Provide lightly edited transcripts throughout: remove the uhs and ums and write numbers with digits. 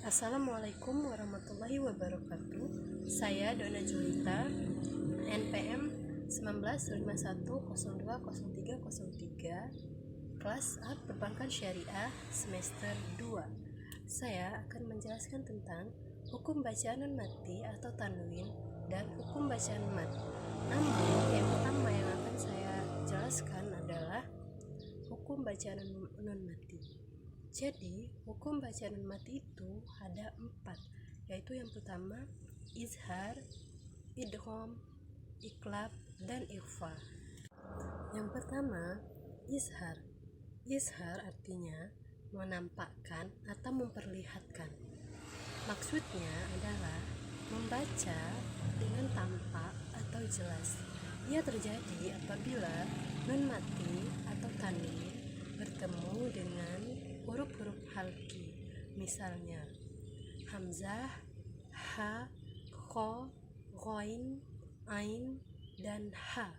Assalamualaikum warahmatullahi wabarakatuh. Saya Dona Julita, NPM 1951020303, kelas A Perbankan Syariah semester 2. Saya akan menjelaskan tentang hukum bacaan nun mati atau tanwin dan hukum bacaan mat. Namun yang pertama yang akan saya jelaskan adalah hukum bacaan nun mati. Jadi, hukum bacaan nun mati itu ada 4, yaitu yang pertama izhar, idgham, iqlab, dan ikhfa. Yang pertama, izhar. Izhar artinya menampakkan atau memperlihatkan. Maksudnya adalah membaca dengan tampak atau jelas. Ia terjadi apabila nun mati atau tanwin bertemu dengan huruf-huruf halki, misalnya hamzah, ha, kho, ghain, ain, dan ha.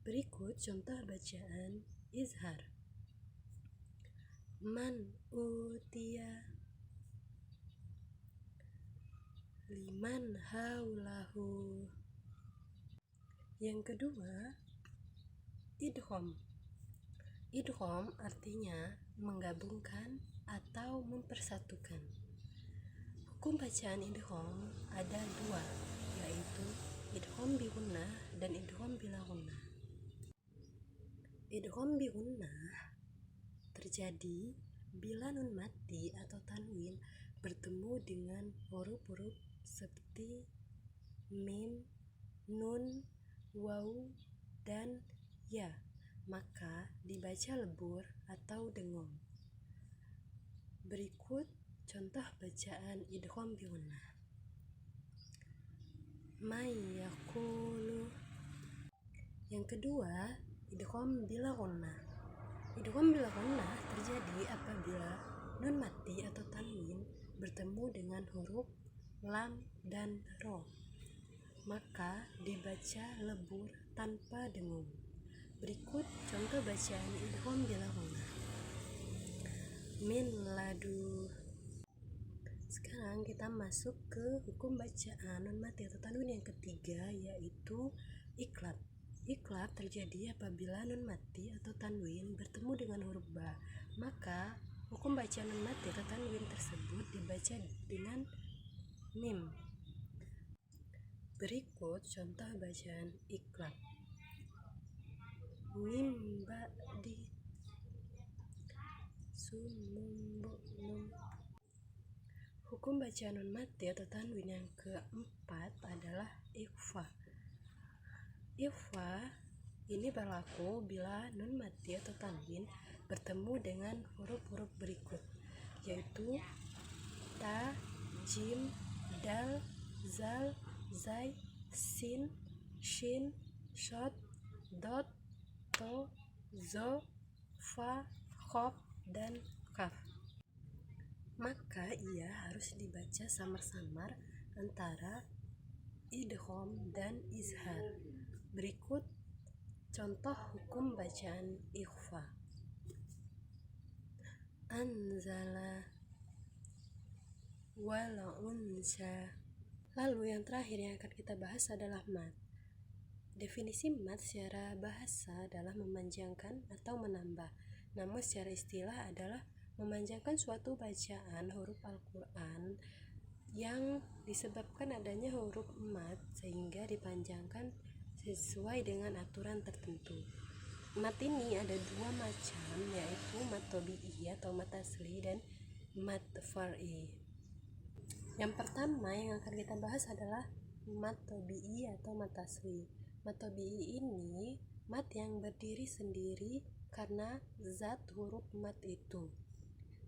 Berikut contoh bacaan izhar. Man utiya, liman haulahu. Yang kedua, idgham. Idgham artinya menggabungkan atau mempersatukan. Hukum bacaan idgham ada 2, yaitu idgham bi gunnah dan idgham bila gunnah. Idgham bi gunnah terjadi bila nun mati atau tanwin bertemu dengan huruf-huruf seperti mim, nun, waw, dan ya, maka dibaca lebur atau dengung. Berikut contoh bacaan idgham bi gunnah. May yaqulu. Yang kedua, idgham bila gunnah. Idgham bila gunnah terjadi apabila nun mati atau tanwin bertemu dengan huruf lam dan ro, maka dibaca lebur tanpa dengung. Berikut contoh bacaan idgham bila gunnah. Min ladu. Sekarang kita masuk ke hukum bacaan nun mati atau tanwin yang ketiga, yaitu iqlab. Iqlab terjadi apabila nun mati atau tanwin bertemu dengan huruf ba, maka hukum bacaan nun mati atau tanwin tersebut dibaca dengan mim. Berikut contoh bacaan iqlab. Mim ba'di sumum bu'num. Hukum bacaan nun mati atau tanwin yang keempat adalah ikhfa. Ikhfa ini berlaku bila nun mati atau tanwin bertemu dengan huruf-huruf berikut, yaitu ta, jim, dal, zal, zai, sin, shin, shod, dot, to, zo, fa, khof, dan kaf. Maka ia harus dibaca samar-samar antara idgham dan izhar. Berikut contoh hukum bacaan ikhfa. Anzala wal unsa. Lalu yang terakhir yang akan kita bahas adalah mat. Definisi mat secara bahasa adalah memanjangkan atau menambah, namun secara istilah adalah memanjangkan suatu bacaan huruf Al-Quran yang disebabkan adanya huruf mat sehingga dipanjangkan sesuai dengan aturan tertentu. Mat ini ada 2 macam, yaitu mat tabi'i atau mat asli dan mat far'i. Yang pertama yang akan kita bahas adalah mat tabi'i atau mat asli. Mat tabi'i ini mat yang berdiri sendiri karena zat huruf mat itu.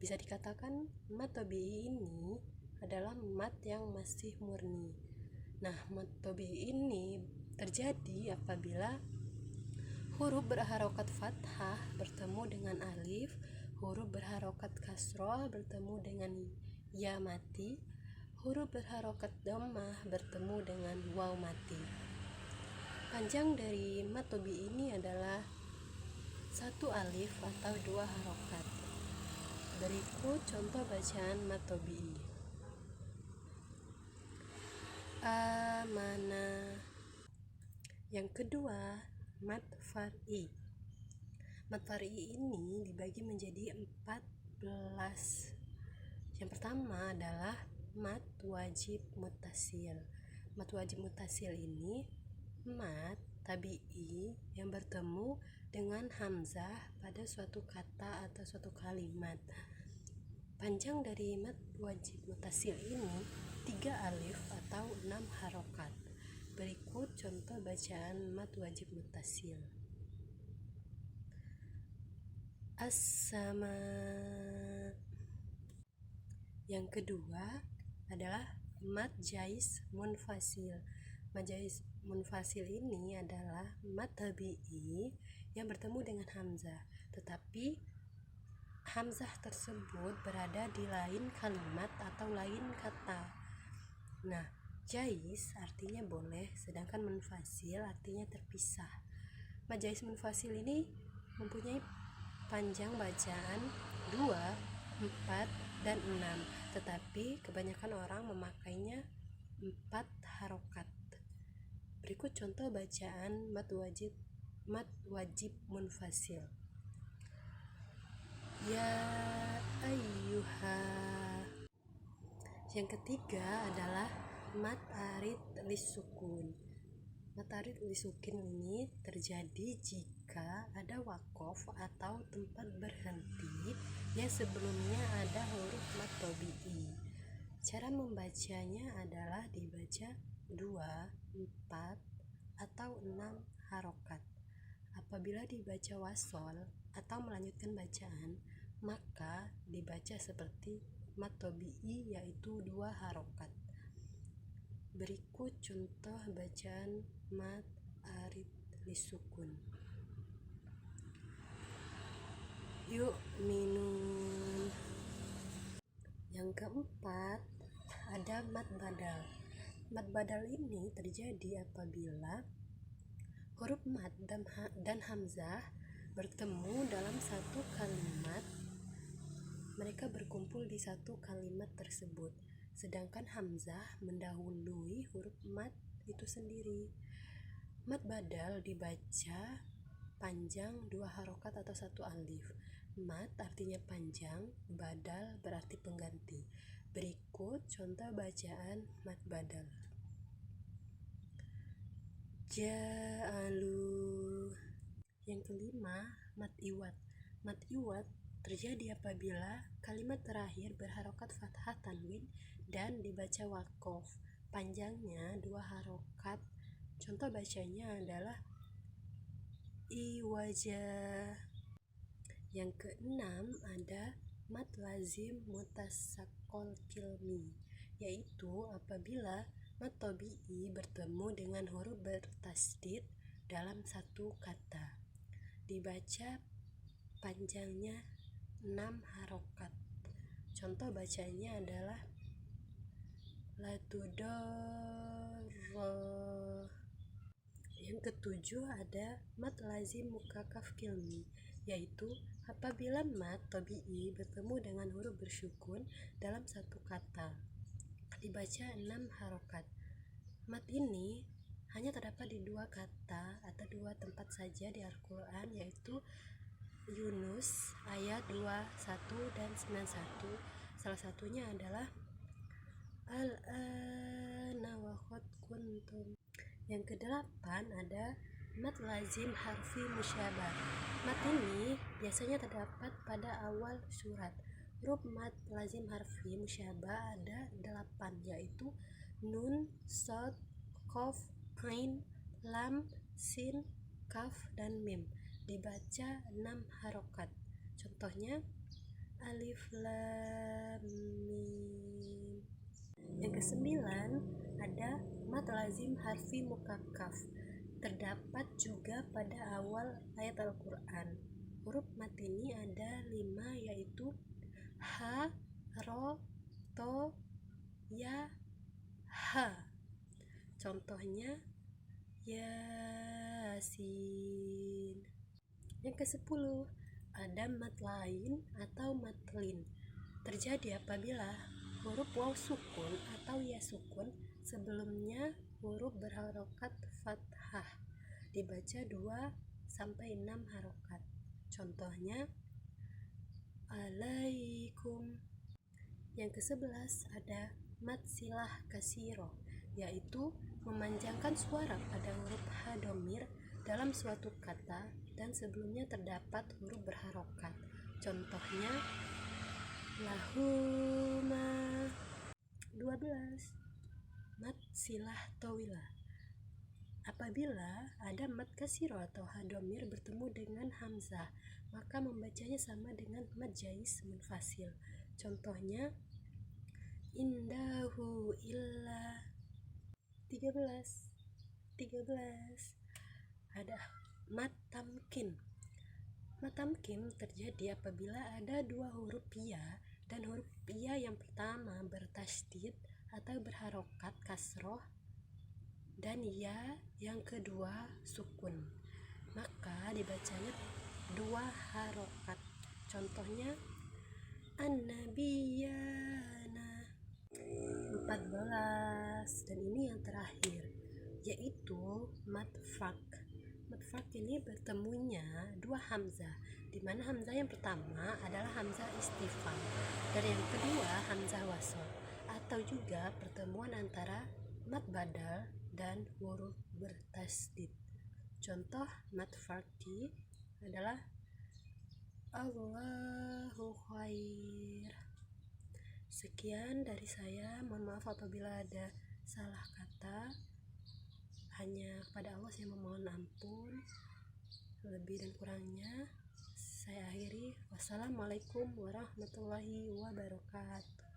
Bisa dikatakan mat tabi'i ini adalah mat yang masih murni. Nah, mat tabi'i ini terjadi apabila huruf berharokat fathah bertemu dengan alif, huruf berharokat kasroh bertemu dengan ya mati, huruf berharokat dhammah bertemu dengan waw mati. Panjang dari mat tabi'i ini adalah 1 alif atau 2 harokat. Berikut contoh bacaan mad tabi'i. Amana. Yang kedua, mad far'i. Mad far'i ini dibagi menjadi 14. Yang pertama adalah mad wajib muttasil. Mad wajib muttasil ini mad tabi'i yang bertemu dengan hamzah pada suatu kata atau suatu kalimat. Panjang dari mad wajib muttasil ini 3 alif atau 6 harokat. Berikut contoh bacaan mad wajib muttasil. As-sama. Yang kedua adalah mad jais munfasil. Mad jais munfasil ini adalah mad tabi'i yang bertemu dengan hamzah, tetapi hamzah tersebut berada di lain kalimat atau lain kata. Nah, jais artinya boleh, sedangkan munfasil artinya terpisah. Mad jais munfasil ini mempunyai panjang bacaan 2, 4, dan 6, tetapi kebanyakan orang memakainya 4 harokat. Berikut contoh bacaan mad wajib munfasil. Ya ayyuha. Yang ketiga adalah mad arid lisukun. Mad arid lisukun ini terjadi jika ada wakof atau tempat berhenti yang sebelumnya ada huruf mad tabi'i. Cara membacanya adalah dibaca 2, 4, atau 6 harokat. Apabila dibaca wasol atau melanjutkan bacaan, maka dibaca seperti mad tabi'i, yaitu 2 harokat. Berikut contoh bacaan mad arid lisukun. Yu'minun. Yang keempat ada mad badal. Mad badal ini terjadi apabila huruf mad dan hamzah bertemu dalam satu kalimat. Mereka berkumpul di satu kalimat tersebut, sedangkan hamzah mendahului huruf mad itu sendiri. Mad badal dibaca panjang 2 harokat atau 1 alif. Mad artinya panjang, badal berarti pengganti. Berikut contoh bacaan mad badal. Ja'alu. Yang kelima, mad iwad. Mad iwad terjadi apabila kalimat terakhir berharokat fathah tanwin dan dibaca wakof. Panjangnya 2 harokat. Contoh bacanya adalah iwajah. Yang keenam ada mad lazim mutasaqqal kilmi, yaitu apabila mad tabi'i bertemu dengan huruf bertasdid dalam satu kata. Dibaca panjangnya 6 harokat. Contoh bacanya adalah latudorro. Yang ketujuh ada mad lazim mukakaf kilmi, yaitu apabila mad tabi'i bertemu dengan huruf bersukun dalam satu kata. Dibaca 6 harokat. Mad ini hanya terdapat di 2 kata atau 2 tempat saja di Al-Quran, yaitu Yunus ayat 21 dan 91. Salah satunya adalah al-ana wa qad kuntum. Yang kedelapan ada mad lazim harfi musyabah. Mad ini biasanya terdapat pada awal surat. Huruf mad lazim harfi musyabah ada 8, yaitu nun, shad, qaf, ain, lam, sin, kaf, dan mim. Dibaca 6 harokat. Contohnya alif lam mim. Yang kesembilan ada mad lazim harfi mukakkaf. Terdapat juga pada awal ayat Al-Quran. Huruf mad ini ada 5, yaitu ha, ro, to, ya, ha. Contohnya Yasin. Yang ke-10 ada mad lain atau mad lin. Terjadi apabila huruf waw sukun atau ya sukun sebelumnya huruf berharokat fathah dibaca 2-6 harokat. Contohnya alaikum. Yang ke-11 ada mad silah kasiro, yaitu memanjangkan suara pada huruf ha domir dalam suatu kata dan sebelumnya terdapat huruf berharokat. Contohnya lahuma. 12 mad silah tawilah, apabila ada mad kasiro atau ha domir bertemu dengan hamzah, maka membacanya sama dengan mad jais munfasil. Contohnya indahu illa. 13 ada mad tamkin. Mad tamkin terjadi apabila ada dua huruf ya dan huruf ya yang pertama bertasydid atau berharokat kasroh dan ya yang kedua sukun, maka dibacanya 2 harokat. Contohnya an-nabiyana. 14 dan ini yang terakhir, yaitu mad fak. Mad fak ini bertemunya 2 hamzah, di mana hamzah yang pertama adalah hamzah istifham dan yang kedua hamzah wasl, atau juga pertemuan antara mad badal dan huruf bertasydid. Contoh mad farqi adalah Allahu khair. Sekian dari saya, mohon maaf apabila ada salah kata. Hanya kepada Allah saya memohon ampun. Lebih dan kurangnya saya akhiri. Wassalamualaikum warahmatullahi wabarakatuh.